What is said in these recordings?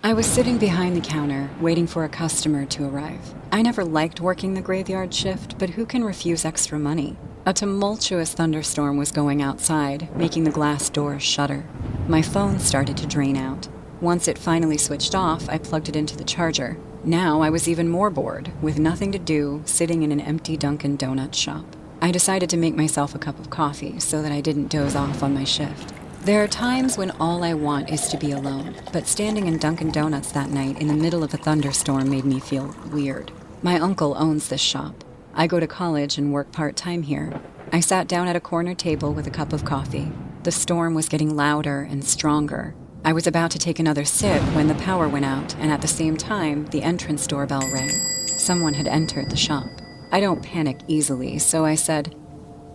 I was sitting behind the counter, waiting for a customer to arrive. I never liked working the graveyard shift, but who can refuse extra money? A tumultuous thunderstorm was going outside, making the glass doors shudder. My phone started to drain out. Once it finally switched off, I plugged it into the charger. Now I was even more bored, with nothing to do, sitting in an empty Dunkin' Donut shop. I decided to make myself a cup of coffee so that I didn't doze off on my shift. There are times when all I want is to be alone, but standing in Dunkin' Donuts that night in the middle of a thunderstorm made me feel weird. My uncle owns this shop. I go to college and work part-time here. I sat down at a corner table with a cup of coffee. The storm was getting louder and stronger. I was about to take another sip when the power went out, and at the same time, the entrance doorbell rang. Someone had entered the shop. I don't panic easily, so I said,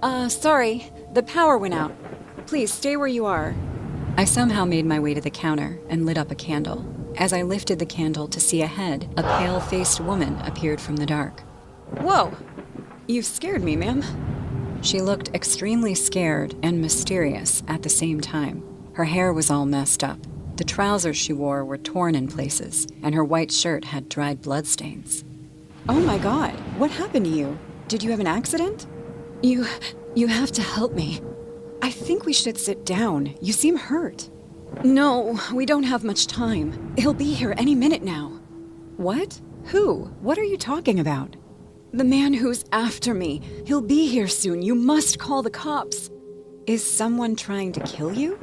sorry, the power went out. Please stay where you are. I somehow made my way to the counter and lit up a candle. As I lifted the candle to see ahead, a pale-faced woman appeared from the dark. Whoa! You scared me, ma'am. She looked extremely scared and mysterious at the same time. Her hair was all messed up. The trousers she wore were torn in places, and her white shirt had dried bloodstains. Oh my God, what happened to you? Did you have an accident? You have to help me. I think we should sit down. You seem hurt. No, we don't have much time. He'll be here any minute now. What? Who? What are you talking about? The man who's after me. He'll be here soon. You must call the cops. Is someone trying to kill you?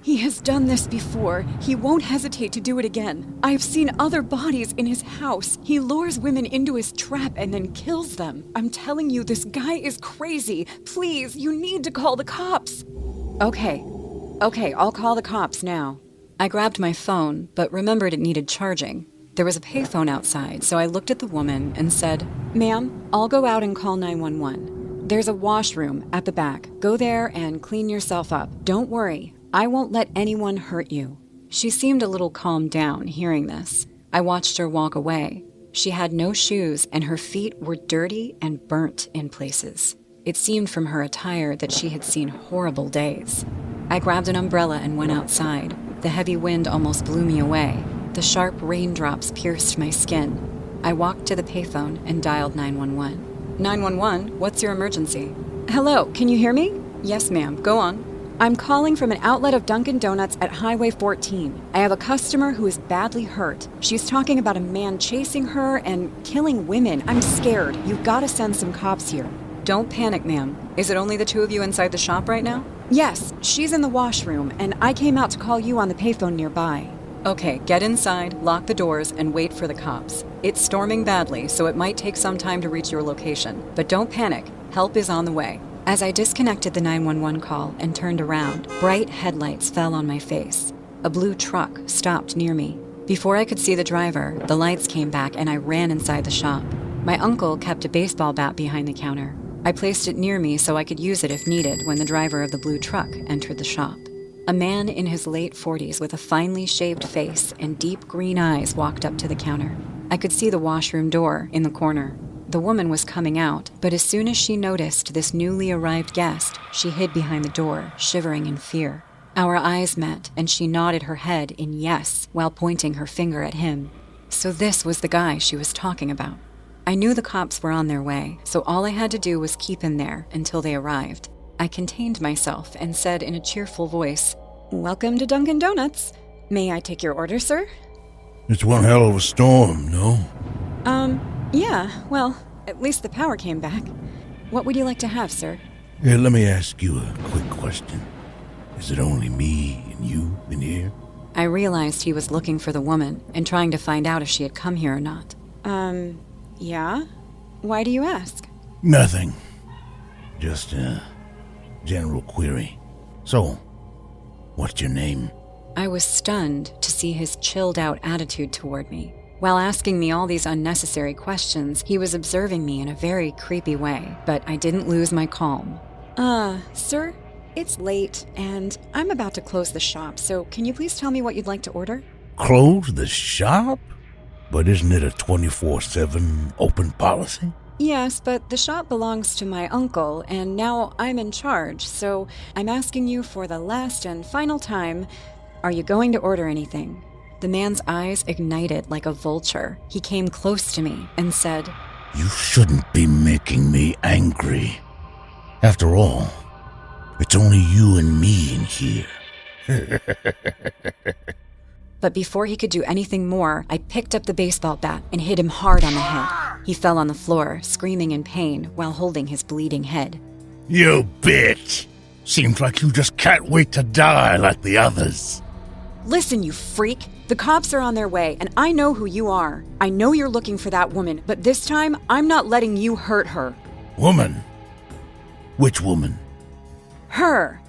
He has done this before. He won't hesitate to do it again. I've seen other bodies in his house. He lures women into his trap and then kills them. I'm telling you, this guy is crazy. Please, you need to call the cops. Okay, I'll call the cops now. I grabbed my phone, but remembered it needed charging. There was a payphone outside, so I looked at the woman and said, Ma'am, I'll go out and call 911. There's a washroom at the back. Go there and clean yourself up. Don't worry. I won't let anyone hurt you. She seemed a little calmed down hearing this. I watched her walk away. She had no shoes and her feet were dirty and burnt in places. It seemed from her attire that she had seen horrible days. I grabbed an umbrella and went outside. The heavy wind almost blew me away. The sharp raindrops pierced my skin. I walked to the payphone and dialed 911. 911, what's your emergency? Hello, can you hear me? Yes, ma'am, go on. I'm calling from an outlet of Dunkin' Donuts at Highway 14. I have a customer who is badly hurt. She's talking about a man chasing her and killing women. I'm scared. You've got to send some cops here. Don't panic, ma'am. Is it only the two of you inside the shop right now? Yes, she's in the washroom, and I came out to call you on the payphone nearby. Okay, get inside, lock the doors, and wait for the cops. It's storming badly, so it might take some time to reach your location. But don't panic. Help is on the way. As I disconnected the 911 call and turned around, bright headlights fell on my face. A blue truck stopped near me. Before I could see the driver, the lights came back and I ran inside the shop. My uncle kept a baseball bat behind the counter. I placed it near me so I could use it if needed when the driver of the blue truck entered the shop. A man in his late 40s with a finely shaved face and deep green eyes walked up to the counter. I could see the washroom door in the corner. The woman was coming out, but as soon as she noticed this newly arrived guest, she hid behind the door, shivering in fear. Our eyes met, and she nodded her head in yes while pointing her finger at him. So this was the guy she was talking about. I knew the cops were on their way, so all I had to do was keep him there until they arrived. I contained myself and said in a cheerful voice, Welcome to Dunkin' Donuts. May I take your order, sir? It's one hell of a storm, no? Yeah, well, at least the power came back. What would you like to have, sir? Here, let me ask you a quick question. Is it only me and you in here? I realized he was looking for the woman and trying to find out if she had come here or not. Yeah? Why do you ask? Nothing. Just a general query. So, what's your name? I was stunned to see his chilled-out attitude toward me. While asking me all these unnecessary questions, he was observing me in a very creepy way, but I didn't lose my calm. Sir, it's late, and I'm about to close the shop, so can you please tell me what you'd like to order? Close the shop? But isn't it a 24/7 open policy? Yes, but the shop belongs to my uncle, and now I'm in charge, so I'm asking you for the last and final time, are you going to order anything? The man's eyes ignited like a vulture. He came close to me and said, "You shouldn't be making me angry. After all, it's only you and me in here." But before he could do anything more, I picked up the baseball bat and hit him hard on the head. He fell on the floor, screaming in pain while holding his bleeding head. "You bitch! Seems like you just can't wait to die like the others." Listen, you freak. The cops are on their way, and I know who you are. I know you're looking for that woman, but this time, I'm not letting you hurt her. Woman? Which woman? Her.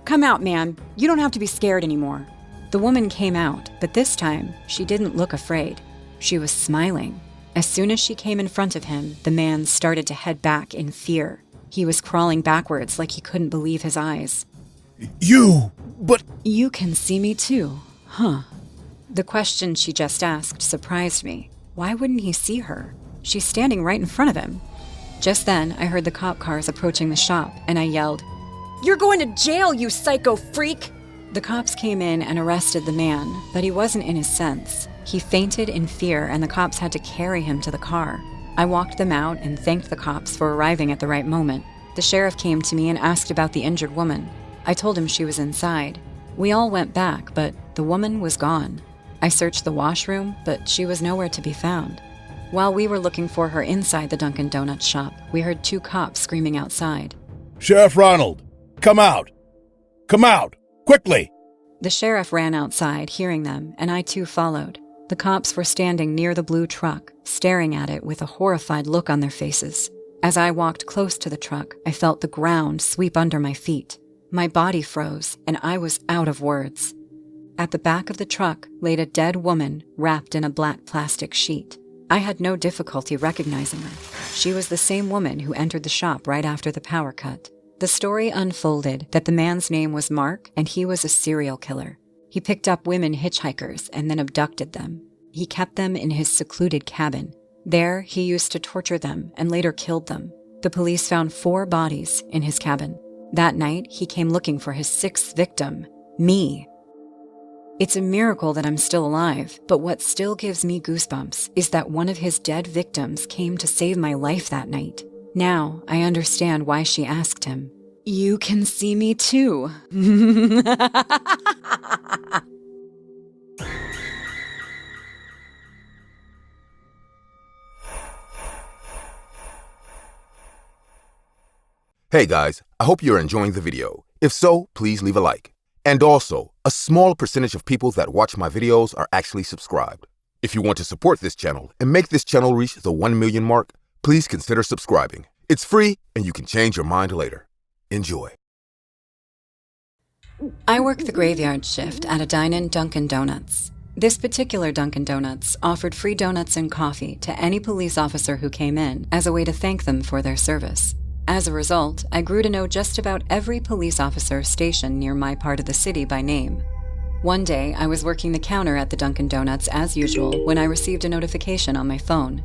Come out, man. You don't have to be scared anymore. The woman came out, but this time, she didn't look afraid. She was smiling. As soon as she came in front of him, the man started to head back in fear. He was crawling backwards like he couldn't believe his eyes. But... You can see me too, huh? The question she just asked surprised me. Why wouldn't he see her? She's standing right in front of him. Just then, I heard the cop cars approaching the shop, and I yelled, "You're going to jail, you psycho freak!" The cops came in and arrested the man, but he wasn't in his sense. He fainted in fear, and the cops had to carry him to the car. I walked them out and thanked the cops for arriving at the right moment. The sheriff came to me and asked about the injured woman. I told him she was inside. We all went back, but the woman was gone. I searched the washroom, but she was nowhere to be found. While we were looking for her inside the Dunkin' Donuts shop, we heard 2 cops screaming outside. "Sheriff Ronald, come out! Come out! Quickly!" The sheriff ran outside, hearing them, and I too followed. The cops were standing near the blue truck, staring at it with a horrified look on their faces. As I walked close to the truck, I felt the ground sweep under my feet. My body froze, and I was out of words. At the back of the truck laid a dead woman wrapped in a black plastic sheet. I had no difficulty recognizing her. She was the same woman who entered the shop right after the power cut. The story unfolded that the man's name was Mark, and he was a serial killer. He picked up women hitchhikers and then abducted them. He kept them in his secluded cabin. There, he used to torture them and later killed them. The police found 4 bodies in his cabin. That night, he came looking for his 6th victim, me. It's a miracle that I'm still alive, but what still gives me goosebumps is that one of his dead victims came to save my life that night. Now, I understand why she asked him, "You can see me too." Hey guys, I hope you're enjoying the video. If so, please leave a like. And also, a small percentage of people that watch my videos are actually subscribed. If you want to support this channel and make this channel reach the 1 million mark, please consider subscribing. It's free and you can change your mind later. Enjoy. I work the graveyard shift at a dine-in Dunkin' Donuts. This particular Dunkin' Donuts offered free donuts and coffee to any police officer who came in as a way to thank them for their service. As a result, I grew to know just about every police officer stationed near my part of the city by name. One day, I was working the counter at the Dunkin' Donuts as usual when I received a notification on my phone.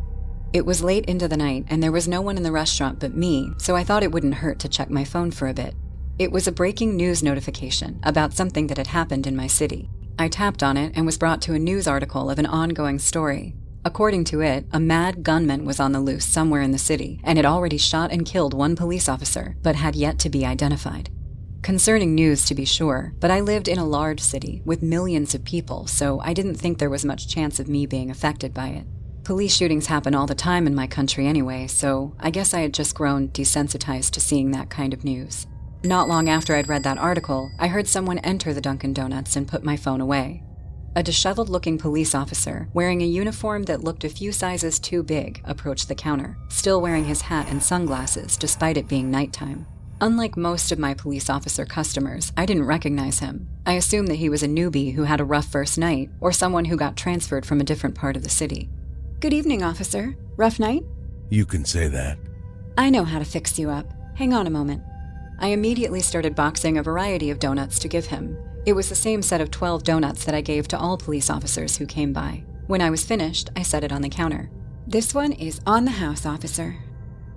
It was late into the night and there was no one in the restaurant but me, so I thought it wouldn't hurt to check my phone for a bit. It was a breaking news notification about something that had happened in my city. I tapped on it and was brought to a news article of an ongoing story. According to it, a mad gunman was on the loose somewhere in the city and had already shot and killed 1 police officer, but had yet to be identified. Concerning news, to be sure, but I lived in a large city with millions of people, so I didn't think there was much chance of me being affected by it. Police shootings happen all the time in my country anyway, so I guess I had just grown desensitized to seeing that kind of news. Not long after I'd read that article, I heard someone enter the Dunkin' Donuts and put my phone away. A disheveled-looking police officer, wearing a uniform that looked a few sizes too big, approached the counter, still wearing his hat and sunglasses despite it being nighttime. Unlike most of my police officer customers, I didn't recognize him. I assumed that he was a newbie who had a rough first night, or someone who got transferred from a different part of the city. "Good evening, officer. Rough night?" You can say that. "I know how to fix you up. Hang on a moment." I immediately started boxing a variety of donuts to give him. It was the same set of 12 donuts that I gave to all police officers who came by. When I was finished, I set it on the counter. "This one is on the house, officer."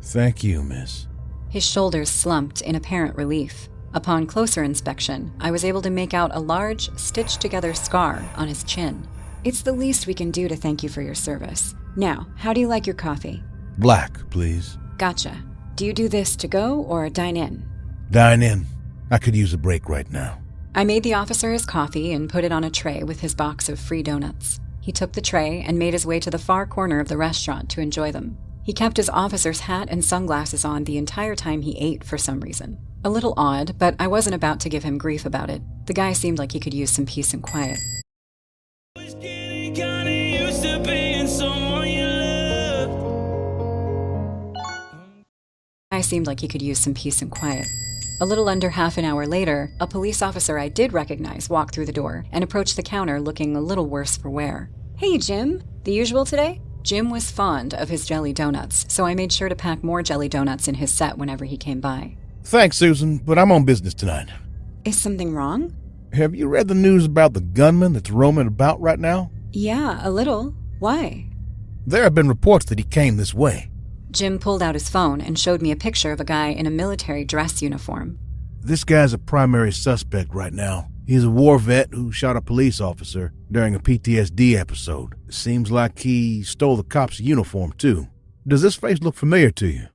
Thank you, miss. His shoulders slumped in apparent relief. Upon closer inspection, I was able to make out a large, stitched-together scar on his chin. It's the least we can do to thank you for your service. Now, how do you like your coffee? Black, please. Gotcha. Do you do this to go or dine in? Dine in. I could use a break right now. I made the officer his coffee and put it on a tray with his box of free donuts. He took the tray and made his way to the far corner of the restaurant to enjoy them. He kept his officer's hat and sunglasses on the entire time he ate for some reason. A little odd, but I wasn't about to give him grief about it. The guy seemed like he could use some peace and quiet. A little under half an hour later, a police officer I did recognize walked through the door and approached the counter looking a little worse for wear. "Hey, Jim. The usual today?" Jim was fond of his jelly donuts, so I made sure to pack more jelly donuts in his set whenever he came by. Thanks, Susan, but I'm on business tonight. Is something wrong? Have you read the news about the gunman that's roaming about right now? Yeah, a little. Why? There have been reports that he came this way. Jim pulled out his phone and showed me a picture of a guy in a military dress uniform. This guy's a primary suspect right now. He's a war vet who shot a police officer during a PTSD episode. Seems like he stole the cop's uniform, too. Does this face look familiar to you?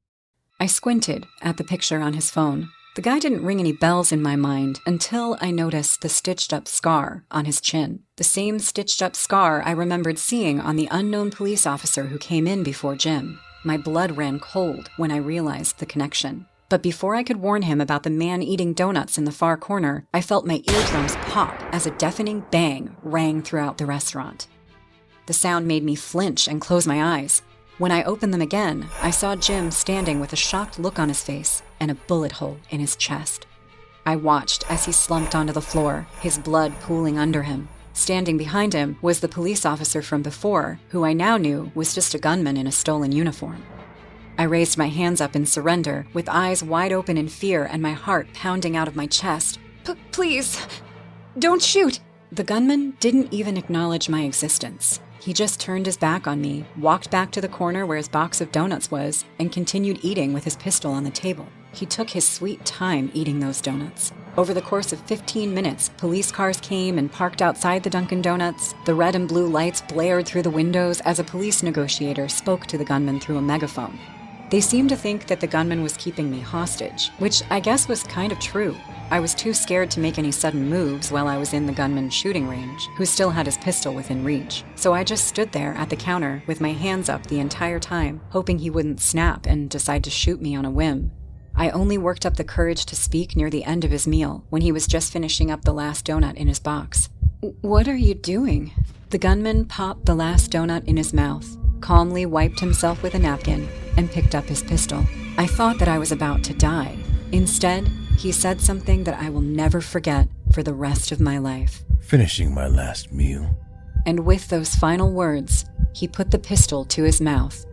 I squinted at the picture on his phone. The guy didn't ring any bells in my mind until I noticed the stitched-up scar on his chin. The same stitched-up scar I remembered seeing on the unknown police officer who came in before Jim. My blood ran cold when I realized the connection. But before I could warn him about the man eating donuts in the far corner, I felt my eardrums pop as a deafening bang rang throughout the restaurant. The sound made me flinch and close my eyes. When I opened them again, I saw Jim standing with a shocked look on his face and a bullet hole in his chest. I watched as he slumped onto the floor, his blood pooling under him. Standing behind him was the police officer from before, who I now knew was just a gunman in a stolen uniform. I raised my hands up in surrender, with eyes wide open in fear and my heart pounding out of my chest. Please, don't shoot! The gunman didn't even acknowledge my existence. He just turned his back on me, walked back to the corner where his box of donuts was, and continued eating with his pistol on the table. He took his sweet time eating those donuts. Over the course of 15 minutes, police cars came and parked outside the Dunkin' Donuts. The red and blue lights blared through the windows as a police negotiator spoke to the gunman through a megaphone. They seemed to think that the gunman was keeping me hostage, which I guess was kind of true. I was too scared to make any sudden moves while I was in the gunman's shooting range, who still had his pistol within reach. So I just stood there at the counter with my hands up the entire time, hoping he wouldn't snap and decide to shoot me on a whim. I only worked up the courage to speak near the end of his meal, when he was just finishing up the last donut in his box. "What are you doing?" The gunman popped the last donut in his mouth, calmly wiped himself with a napkin, and picked up his pistol. I thought that I was about to die. Instead, he said something that I will never forget for the rest of my life. "Finishing my last meal." And with those final words, he put the pistol to his mouth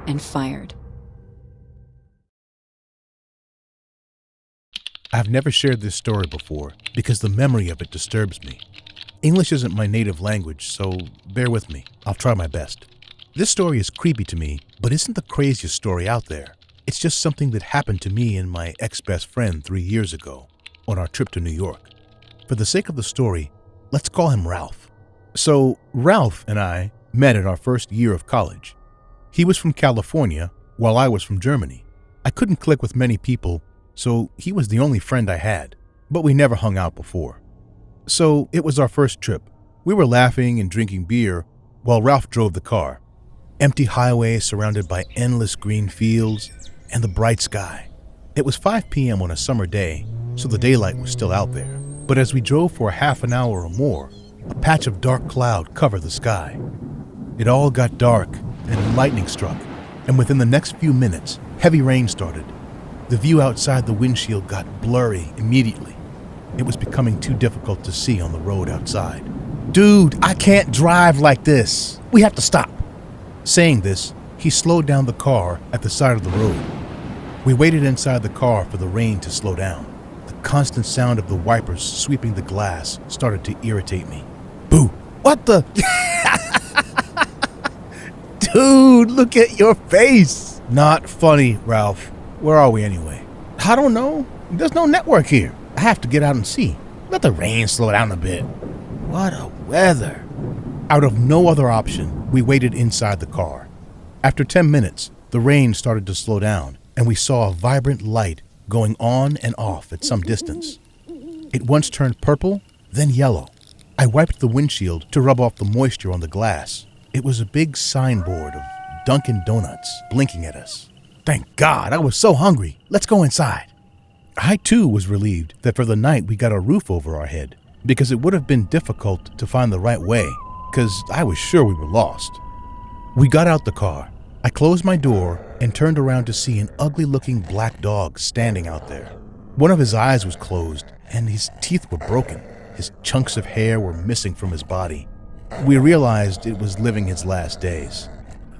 and fired. I've never shared this story before because the memory of it disturbs me. English isn't my native language, so bear with me. I'll try my best. This story is creepy to me, but isn't the craziest story out there. It's just something that happened to me and my ex-best friend 3 years ago on our trip to New York. For the sake of the story, let's call him Ralph. So Ralph and I met in our first year of college. He was from California, while I was from Germany. I couldn't click with many people, so he was the only friend I had, but we never hung out before. So it was our first trip. We were laughing and drinking beer while Ralph drove the car. Empty highway surrounded by endless green fields and the bright sky. It was 5 p.m. on a summer day, so the daylight was still out there. But as we drove for a half an hour or more, a patch of dark cloud covered the sky. It all got dark and lightning struck, and within the next few minutes, heavy rain started. The view outside the windshield got blurry immediately. It was becoming too difficult to see on the road outside. "Dude, I can't drive like this. We have to stop." Saying this, he slowed down the car at the side of the road. We waited inside the car for the rain to slow down. The constant sound of the wipers sweeping the glass started to irritate me. Boo! What the? Dude, look at your face! Not funny, Ralph. Where are we anyway? I don't know. There's no network here. I have to get out and see. Let the rain slow down a bit. What a weather. Out of no other option, we waited inside the car. After 10 minutes, the rain started to slow down, and we saw a vibrant light going on and off at some distance. It once turned purple, then yellow. I wiped the windshield to rub off the moisture on the glass. It was a big signboard of Dunkin' Donuts blinking at us. Thank God, I was so hungry. Let's go inside. I too was relieved that for the night we got a roof over our head, because it would have been difficult to find the right way, because I was sure we were lost. We got out the car. I closed my door and turned around to see an ugly-looking black dog standing out there. One of his eyes was closed, and his teeth were broken. His chunks of hair were missing from his body. We realized it was living its last days.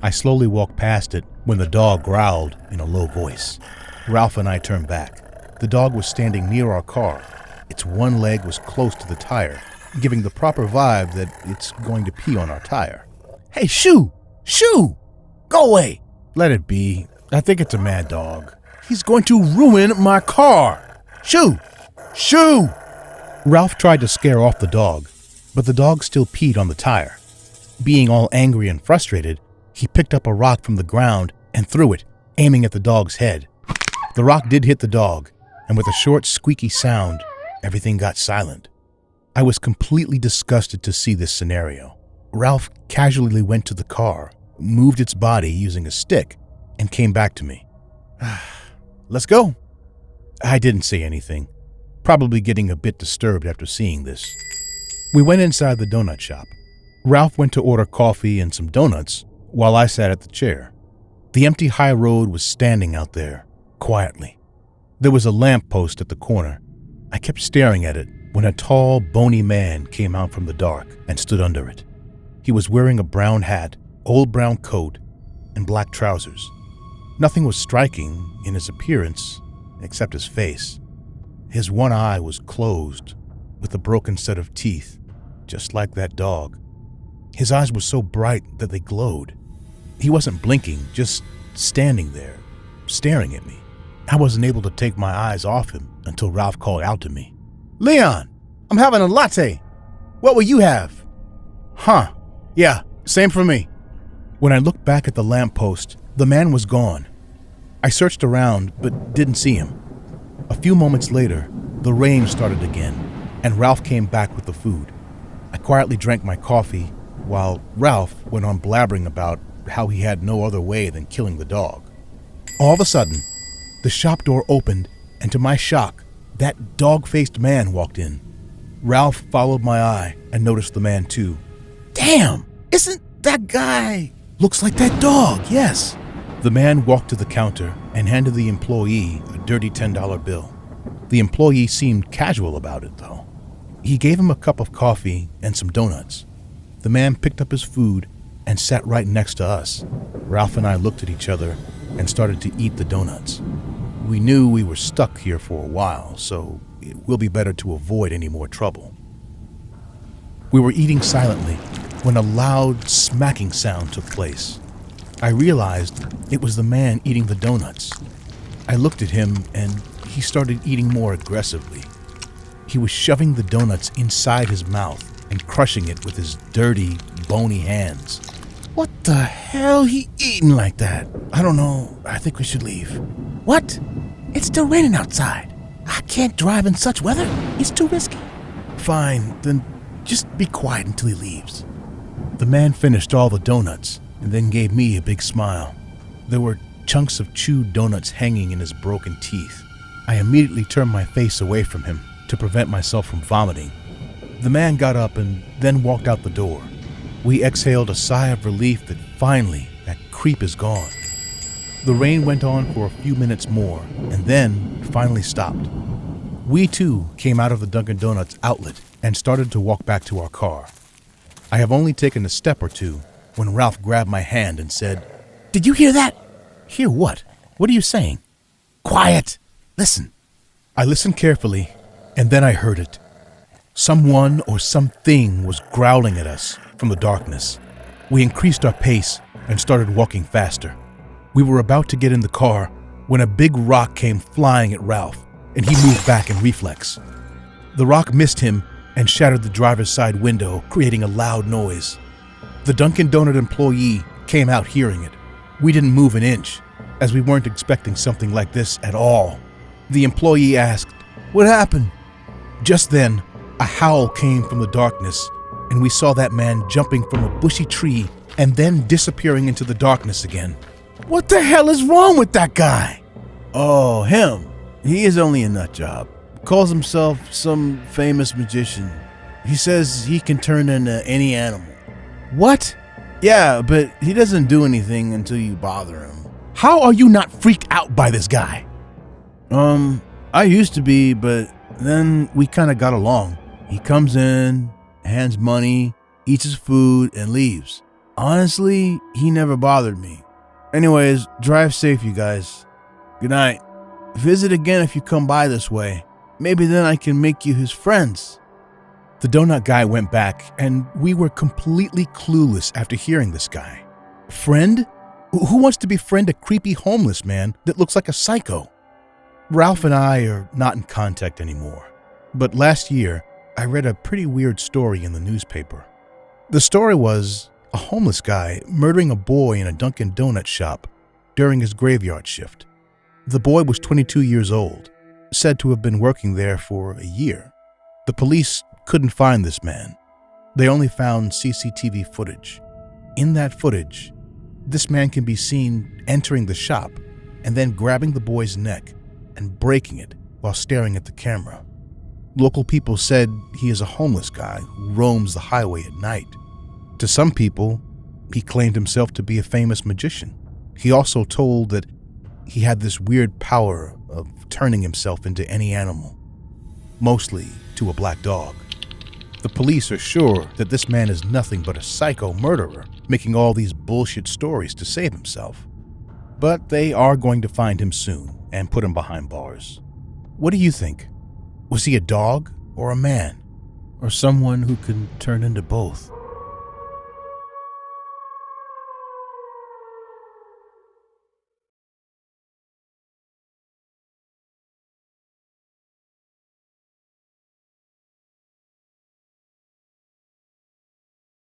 I slowly walked past it when the dog growled in a low voice. Ralph and I turned back. The dog was standing near our car. Its one leg was close to the tire, giving the proper vibe that it's going to pee on our tire. Hey, Shoo! Shoo! Go away! Let it be. I think it's a mad dog. He's going to ruin my car! Shoo! Shoo! Ralph tried to scare off the dog, but the dog still peed on the tire. Being all angry and frustrated, he picked up a rock from the ground and threw it, aiming at the dog's head. The rock did hit the dog, and with a short, squeaky sound, everything got silent. I was completely disgusted to see this scenario. Ralph casually went to the car, moved its body using a stick, and came back to me. Let's go. I didn't say anything, probably getting a bit disturbed after seeing this. We went inside the donut shop. Ralph went to order coffee and some donuts while I sat at the chair. The empty high road was standing out there, quietly. There was a lamp post at the corner. I kept staring at it when a tall, bony man came out from the dark and stood under it. He was wearing a brown hat, old brown coat, and black trousers. Nothing was striking in his appearance except his face. His one eye was closed with a broken set of teeth, just like that dog. His eyes were so bright that they glowed. He wasn't blinking, just standing there, staring at me. I wasn't able to take my eyes off him until Ralph called out to me. Leon, I'm having a latte. What will you have? Huh, yeah, same for me. When I looked back at the lamppost, the man was gone. I searched around, but didn't see him. A few moments later, the rain started again, and Ralph came back with the food. I quietly drank my coffee, while Ralph went on blabbering about how he had no other way than killing the dog. All of a sudden, the shop door opened, and to my shock, that dog-faced man walked in. Ralph followed my eye and noticed the man too. Damn! Isn't that guy? Looks like that dog, yes. The man walked to the counter and handed the employee a dirty $10 bill. The employee seemed casual about it, though. He gave him a cup of coffee and some donuts. The man picked up his food and sat right next to us. Ralph and I looked at each other and started to eat the donuts. We knew we were stuck here for a while, so it will be better to avoid any more trouble. We were eating silently when a loud smacking sound took place. I realized it was the man eating the donuts. I looked at him and he started eating more aggressively. He was shoving the donuts inside his mouth and crushing it with his dirty, bony hands. What the hell he eating like that? I don't know. I think we should leave. What? It's still raining outside. I can't drive in such weather. It's too risky. Fine, then just be quiet until he leaves. The man finished all the donuts and then gave me a big smile. There were chunks of chewed donuts hanging in his broken teeth. I immediately turned my face away from him to prevent myself from vomiting. The man got up and then walked out the door. We exhaled a sigh of relief that finally that creep is gone. The rain went on for a few minutes more and then finally stopped. We too came out of the Dunkin' Donuts outlet and started to walk back to our car. I have only taken a step or two when Ralph grabbed my hand and said, "Did you hear that?" "Hear what? What are you saying?" "Quiet! Listen." I listened carefully, and then I heard it. Someone or something was growling at us from the darkness. We increased our pace and started walking faster. We were about to get in the car when a big rock came flying at Ralph, and he moved back in reflex. The rock missed him and shattered the driver's side window, creating a loud noise. The Dunkin' Donut employee came out hearing it. We didn't move an inch, as we weren't expecting something like this at all. The employee asked, "What happened?" Just then, a howl came from the darkness, and we saw that man jumping from a bushy tree and then disappearing into the darkness again. "What the hell is wrong with that guy?" "Oh, him. He is only a nut job. Calls himself some famous magician. He says he can turn into any animal." "What?" "Yeah, but he doesn't do anything until you bother him." "How are you not freaked out by this guy?" I used to be, but then we kind of got along. He comes in, hands money, eats his food, and leaves. Honestly, he never bothered me. Anyways, drive safe, you guys. Good night. Visit again if you come by this way. Maybe then I can make you his friends." The donut guy went back, and we were completely clueless after hearing this guy. Friend? Who wants to befriend a creepy homeless man that looks like a psycho? Ralph and I are not in contact anymore, but last year I read a pretty weird story in the newspaper. The story was a homeless guy murdering a boy in a Dunkin' Donut shop during his graveyard shift. The boy was 22 years old, said to have been working there for a year. The police couldn't find this man. They only found CCTV footage. In that footage, this man can be seen entering the shop and then grabbing the boy's neck and breaking it while staring at the camera. Local people said he is a homeless guy who roams the highway at night. To some people, he claimed himself to be a famous magician. He also told that he had this weird power of turning himself into any animal, mostly to a black dog. The police are sure that this man is nothing but a psycho murderer, making all these bullshit stories to save himself. But they are going to find him soon and put him behind bars. What do you think? Was he a dog or a man? Or someone who can turn into both?